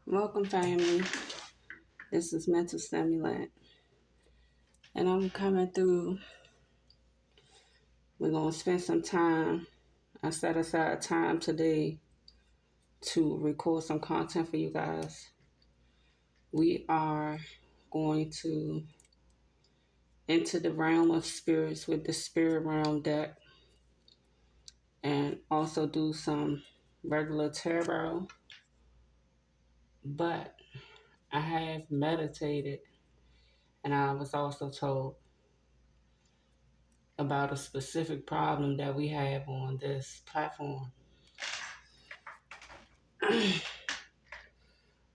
Welcome, family. This is Mental Stimulant, and I'm coming through. We're going to spend some time. I set aside time today to record some content for you guys. We are going to enter the realm of spirits with the Spirit Realm deck and also do some regular tarot. But I have meditated, and I was also told about a specific problem that we have on this platform.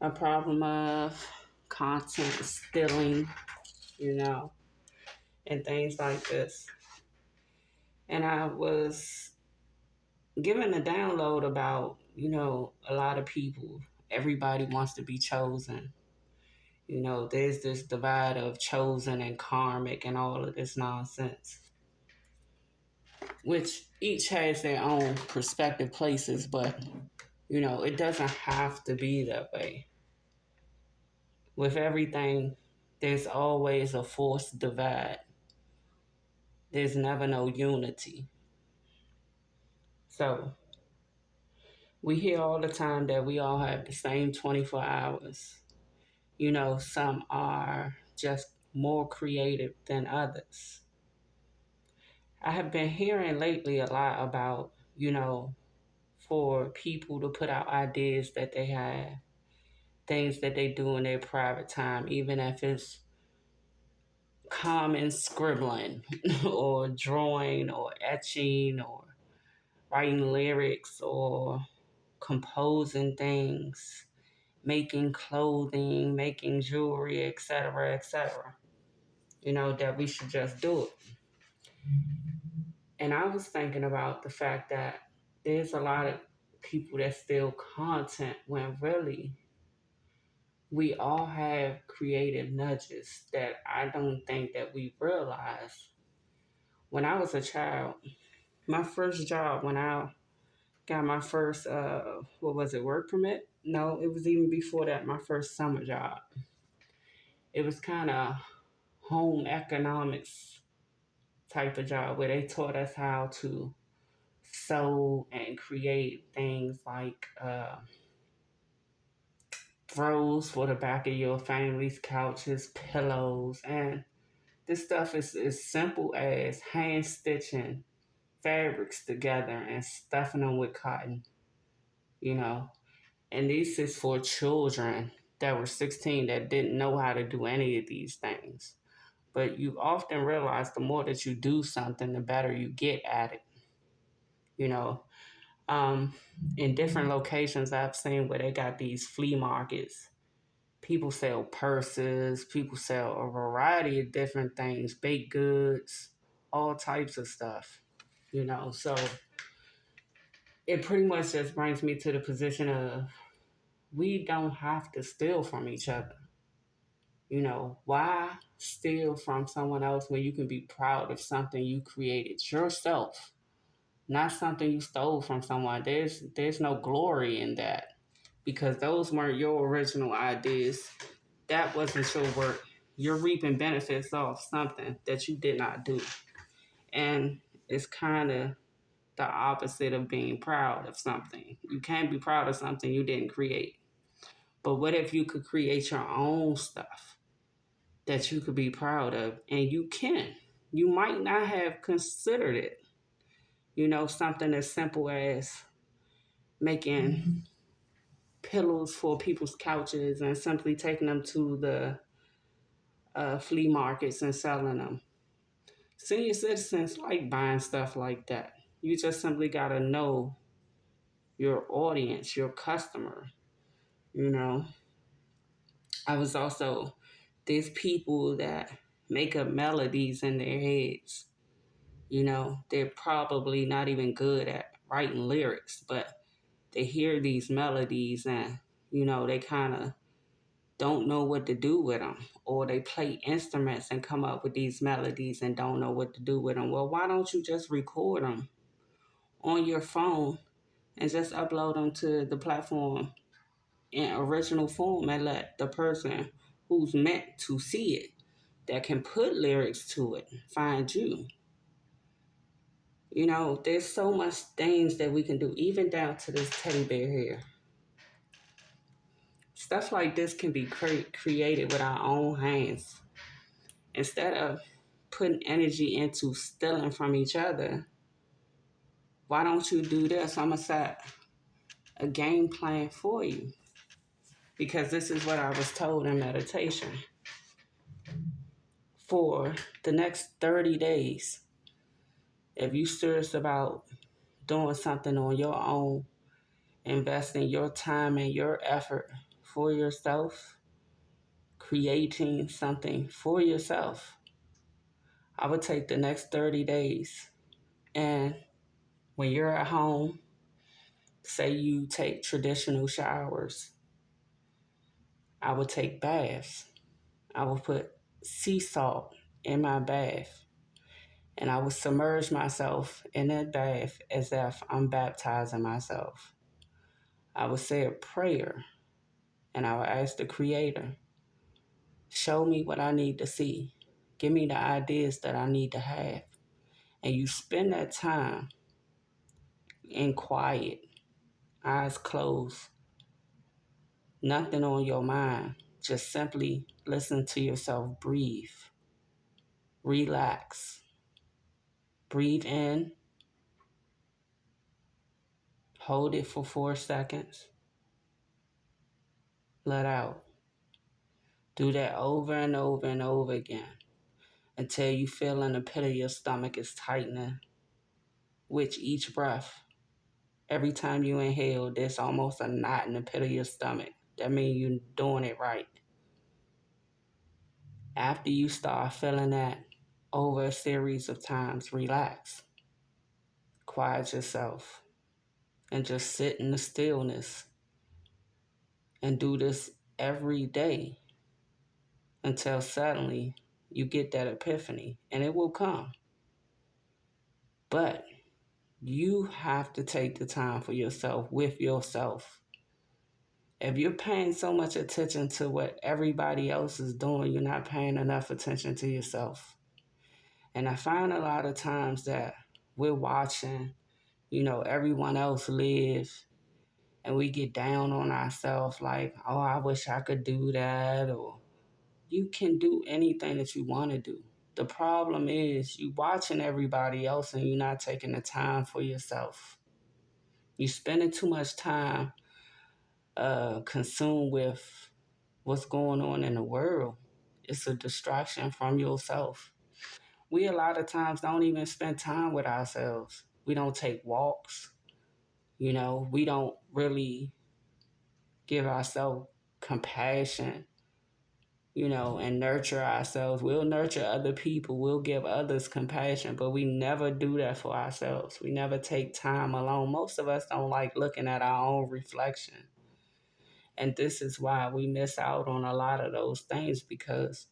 A problem of content stealing, you know, and things like this. And I was given a download about, a lot of people, everybody wants to be chosen. There's this divide of chosen and karmic and all of this nonsense, which each has their own perspective places, but, it doesn't have to be that way. With everything, there's always a forced divide. There's never no unity. So we hear all the time that we all have the same 24 hours. Some are just more creative than others. I have been hearing lately a lot about, for people to put out ideas that they have, things that they do in their private time, even if it's common scribbling or drawing or etching or writing lyrics or composing things, making clothing, making jewelry, etc., etc. That we should just do it. And I was thinking about the fact that there's a lot of people that steal content when really we all have creative nudges that I don't think that we realize. When I was a child, my first job, when I got my first, work permit? No, it was even before that, my first summer job. It was kind of home economics type of job where they taught us how to sew and create things like throws for the back of your family's couches, pillows, and this stuff is as simple as hand stitching fabrics together and stuffing them with cotton, you know. And this is for children that were 16 that didn't know how to do any of these things. But you often realize the more that you do something, the better you get at it. You know, um, in different locations I've seen where they got these flea markets. People sell purses, people sell a variety of different things, baked goods, all types of stuff, So it pretty much just brings me to the position of we don't have to steal from each other. Why steal from someone else when you can be proud of something you created yourself, not something you stole from someone? There's no glory in that because those weren't your original ideas. That wasn't your work. You're reaping benefits off something that you did not do. And it's kind of the opposite of being proud of something. You can't be proud of something you didn't create. But what if you could create your own stuff that you could be proud of? And you can. You might not have considered it. Something as simple as making pillows for people's couches and simply taking them to the flea markets and selling them. Senior citizens like buying stuff like that. You just simply got to know your audience, your customer. You know, I was also, there's people that make up melodies in their heads. They're probably not even good at writing lyrics, but they hear these melodies and, they kind of don't know what to do with them, or they play instruments and come up with these melodies and don't know what to do with them. Well, why don't you just record them on your phone and just upload them to the platform in original form and let the person who's meant to see it, that can put lyrics to it, find you. You know, there's so much things that we can do, even down to this teddy bear here. Stuff like this can be created with our own hands. Instead of putting energy into stealing from each other, why don't you do this? I'm going to set a game plan for you. Because this is what I was told in meditation. For the next 30 days, if you're serious about doing something on your own, investing your time and your effort for yourself, creating something for yourself, I would take the next 30 days. And when you're at home, say you take traditional showers, I would take baths. I would put sea salt in my bath, and I would submerge myself in that bath as if I'm baptizing myself. I would say a prayer, and I would ask the Creator, show me what I need to see. Give me the ideas that I need to have. And you spend that time in quiet, eyes closed, nothing on your mind. Just simply listen to yourself breathe. Relax. Breathe in. Hold it for 4 seconds. Let out. Do that over and over and over again until you feel in the pit of your stomach is tightening with each breath. Every time you inhale, there's almost a knot in the pit of your stomach. That means you're doing it right. After you start feeling that over a series of times, relax. Quiet yourself and just sit in the stillness and do this every day until suddenly you get that epiphany, and it will come. But you have to take the time for yourself with yourself. If you're paying so much attention to what everybody else is doing, you're not paying enough attention to yourself. And I find a lot of times that we're watching, everyone else live, and we get down on ourselves like, oh, I wish I could do that, or you can do anything that you want to do. The problem is you watching everybody else and you're not taking the time for yourself. You're spending too much time consumed with what's going on in the world. It's a distraction from yourself. We a lot of times don't even spend time with ourselves. We don't take walks. We don't really give ourselves compassion, and nurture ourselves. We'll nurture other people. We'll give others compassion, but we never do that for ourselves. We never take time alone. Most of us don't like looking at our own reflection. And this is why we miss out on a lot of those things, because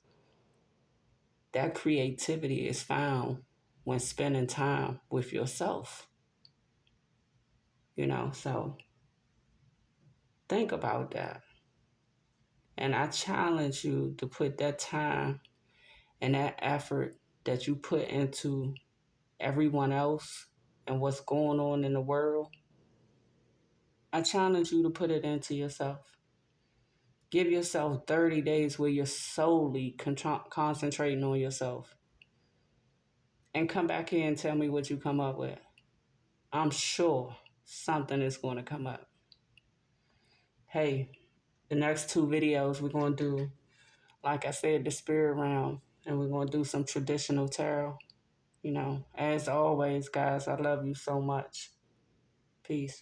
that creativity is found when spending time with yourself. So think about that. And I challenge you to put that time and that effort that you put into everyone else and what's going on in the world. I challenge you to put it into yourself. Give yourself 30 days where you're solely concentrating on yourself. And come back here and tell me what you come up with. I'm sure something is going to come up. Hey, the next 2 videos we're going to do, like I said, the spirit realm. And we're going to do some traditional tarot. As always, guys, I love you so much. Peace.